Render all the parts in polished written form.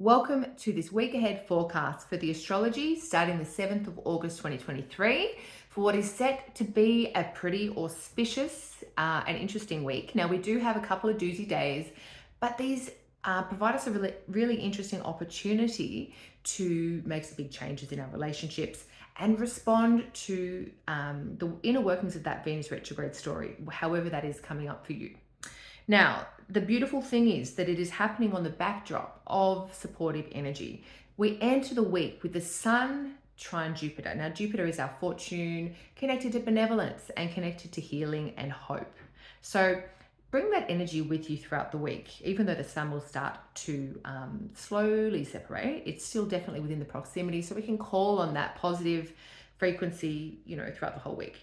Welcome to this week ahead forecast for the astrology starting the 7th of August 2023 for what is set to be a pretty auspicious and interesting week. Now, we do have a couple of doozy days, but these provide us a really interesting opportunity to make some big changes in our relationships and respond to the inner workings of that Venus retrograde story, however that is coming up for you. Now, the beautiful thing is that it is happening on the backdrop of supportive energy. We enter the week with the Sun trine Jupiter. Now, Jupiter is our fortune, connected to benevolence and connected to healing and hope. So bring that energy with you throughout the week. Even though the Sun will start to slowly separate, it's still definitely within the proximity. So we can call on that positive frequency, throughout the whole week.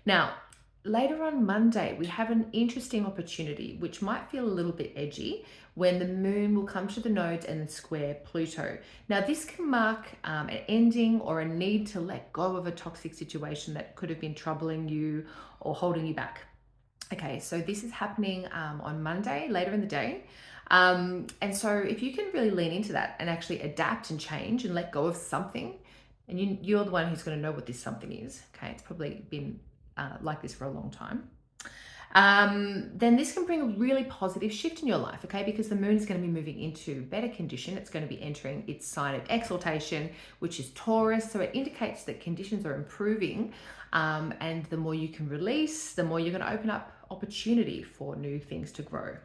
Now, later on Monday, we have an interesting opportunity, which might feel a little bit edgy, when the moon will come to the nodes and square Pluto. Now, this can mark an ending or a need to let go of a toxic situation that could have been troubling you or holding you back. Okay, so this is happening on Monday, later in the day. And so if you can really lean into that and actually adapt and change and let go of something, and you're the one who's going to know what this something is, okay, it's probably been like this for a long time, then this can bring a really positive shift in your life, okay? Because the moon is going to be moving into better condition. It's going to be entering its sign of exaltation, which is Taurus. So it indicates that conditions are improving. And the more you can release, the more you're going to open up opportunity for new things to grow.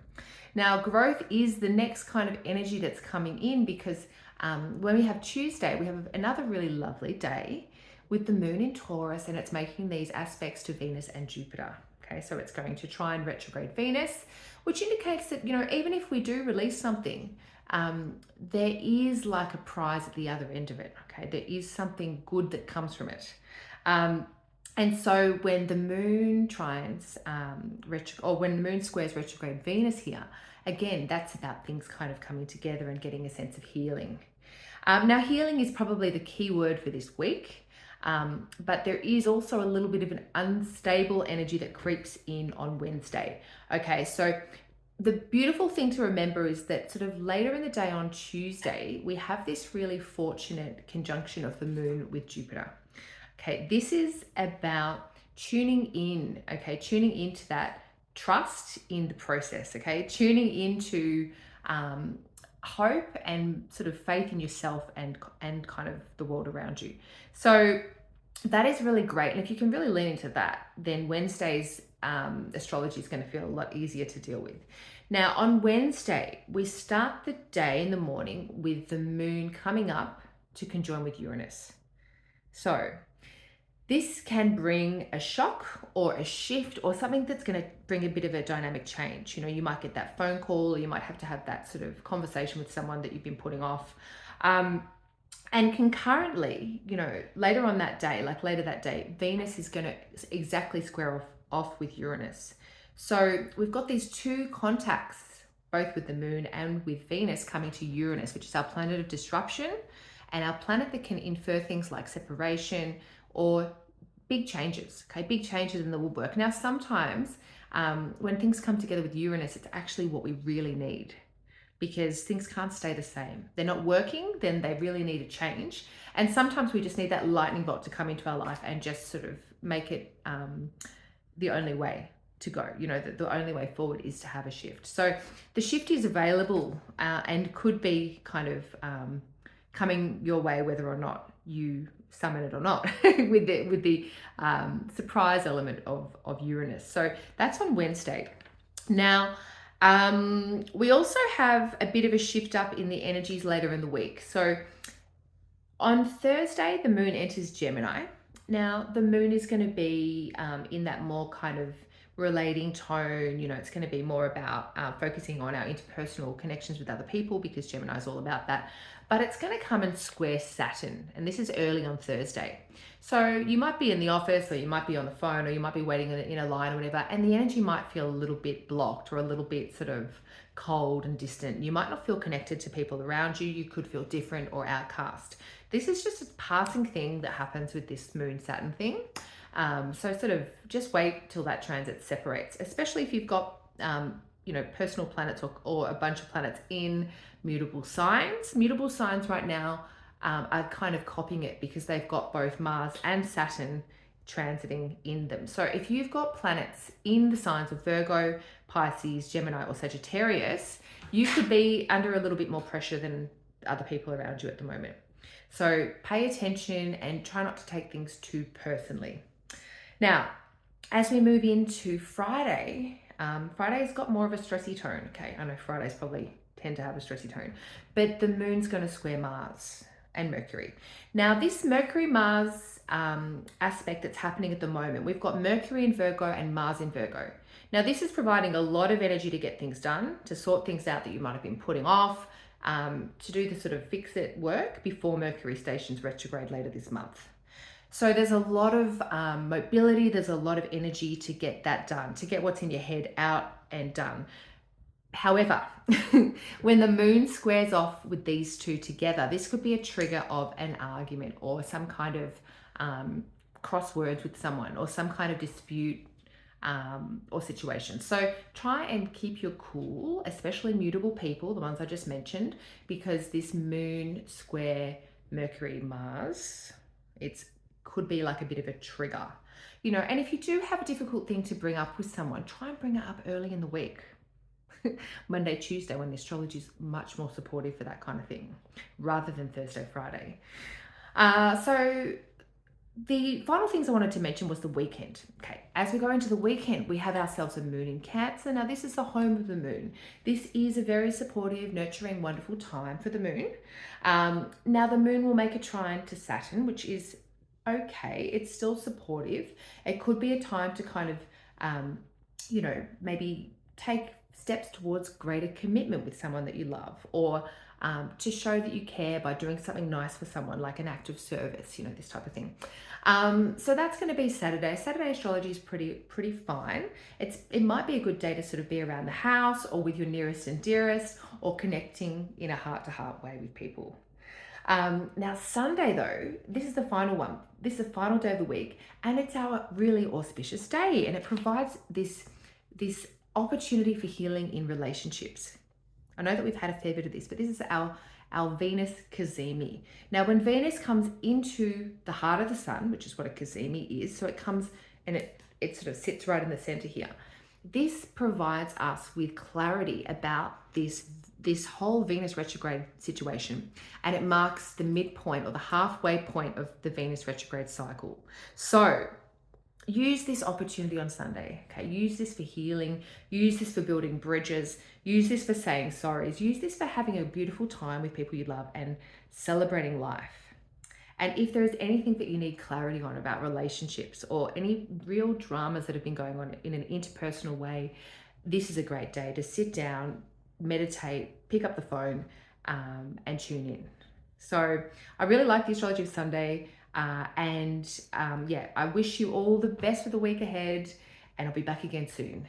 Now, growth is the next kind of energy that's coming in because when we have Tuesday, we have another really lovely day with the moon in Taurus, and it's making these aspects to Venus and Jupiter. Okay, so it's going to try and retrograde Venus, which indicates that, even if we do release something, there is like a prize at the other end of it. Okay, there is something good that comes from it. And so when the moon trines when the moon squares retrograde Venus here, again, that's about things kind of coming together and getting a sense of healing. Now, healing is probably the key word for this week. But there is also a little bit of an unstable energy that creeps in on Wednesday. Okay, so the beautiful thing to remember is that sort of later in the day on Tuesday, we have this really fortunate conjunction of the moon with Jupiter. Okay, this is about tuning into that trust in the process, okay? Tuning into hope and sort of faith in yourself and kind of the world around you. So that is really great. And if you can really lean into that, then Wednesday's astrology is going to feel a lot easier to deal with. Now, on Wednesday, we start the day in the morning with the moon coming up to conjoin with Uranus. So this can bring a shock or a shift or something that's going to bring a bit of a dynamic change. You might get that phone call, or you might have to have that sort of conversation with someone that you've been putting off. And concurrently, later that day, Venus is going to exactly square off with Uranus. So we've got these two contacts, both with the moon and with Venus, coming to Uranus, which is our planet of disruption and our planet that can infer things like separation or big changes, okay? Big changes in the woodwork. Now, sometimes when things come together with Uranus, it's actually what we really need, because things can't stay the same. They're not working, then they really need a change. And sometimes we just need that lightning bolt to come into our life and just sort of make it the only way to go. The only way forward is to have a shift. So the shift is available and could be kind of coming your way, whether or not you summon it or not, with the surprise element of Uranus. So that's on Wednesday. Now, we also have a bit of a shift up in the energies later in the week. So on Thursday, the moon enters Gemini. Now, the moon is going to be in that more kind of relating tone. It's going to be more about focusing on our interpersonal connections with other people, because Gemini is all about that. But it's going to come and square Saturn, and this is early on Thursday. So you might be in the office, or you might be on the phone, or you might be waiting in a line or whatever, and the energy might feel a little bit blocked or a little bit sort of cold and distant. You might not feel connected to people around you. You could feel different or outcast. This is just a passing thing that happens with this moon Saturn thing. So sort of just wait till that transit separates, especially if you've got personal planets or a bunch of planets in mutable signs. Mutable signs right now are kind of copying it because they've got both Mars and Saturn transiting in them. So if you've got planets in the signs of Virgo, Pisces, Gemini, or Sagittarius, you could be under a little bit more pressure than other people around you at the moment. So pay attention and try not to take things too personally. Now, as we move into Friday, Friday's got more of a stressy tone. Okay, I know Fridays probably tend to have a stressy tone, but the moon's going to square Mars and Mercury. Now, this Mercury-Mars aspect that's happening at the moment, we've got Mercury in Virgo and Mars in Virgo. Now, this is providing a lot of energy to get things done, to sort things out that you might have been putting off, to do the sort of fix-it work before Mercury stations retrograde later this month. So there's a lot of mobility, there's a lot of energy to get that done, to get what's in your head out and done. However, when the moon squares off with these two together, this could be a trigger of an argument or some kind of cross words with someone or some kind of dispute or situation. So try and keep your cool, especially mutable people, the ones I just mentioned, because this moon square Mercury Mars, it's could be like a bit of a trigger, and if you do have a difficult thing to bring up with someone, try and bring it up early in the week. Monday, Tuesday, when the astrology is much more supportive for that kind of thing, rather than Thursday, Friday. So the final things I wanted to mention was the weekend. Okay, as we go into the weekend, we have ourselves a moon in Cancer. Now, this is the home of the moon. This is a very supportive, nurturing, wonderful time for the moon. Now, the moon will make a trine to Saturn, which is okay. It's still supportive. It could be a time to kind of, maybe take steps towards greater commitment with someone that you love, or to show that you care by doing something nice for someone, like an act of service, this type of thing. So that's going to be Saturday. Saturday astrology is pretty fine. It might be a good day to sort of be around the house or with your nearest and dearest, or connecting in a heart-to-heart way with people. Now, Sunday, though, this is the final one. This is the final day of the week, and it's our really auspicious day, and it provides this opportunity for healing in relationships. I know that we've had a fair bit of this, but this is our Venus cazimi. Now, when Venus comes into the heart of the sun, which is what a cazimi is, so it comes and it sort of sits right in the center here. This provides us with clarity about this whole Venus retrograde situation, and it marks the midpoint or the halfway point of the Venus retrograde cycle. So use this opportunity on Sunday, okay? Use this for healing, use this for building bridges, use this for saying sorries, use this for having a beautiful time with people you love and celebrating life. And if there is anything that you need clarity on about relationships or any real dramas that have been going on in an interpersonal way, this is a great day to sit down, meditate, pick up the phone, and tune in. So I really like the astrology of Sunday. I wish you all the best for the week ahead, and I'll be back again soon.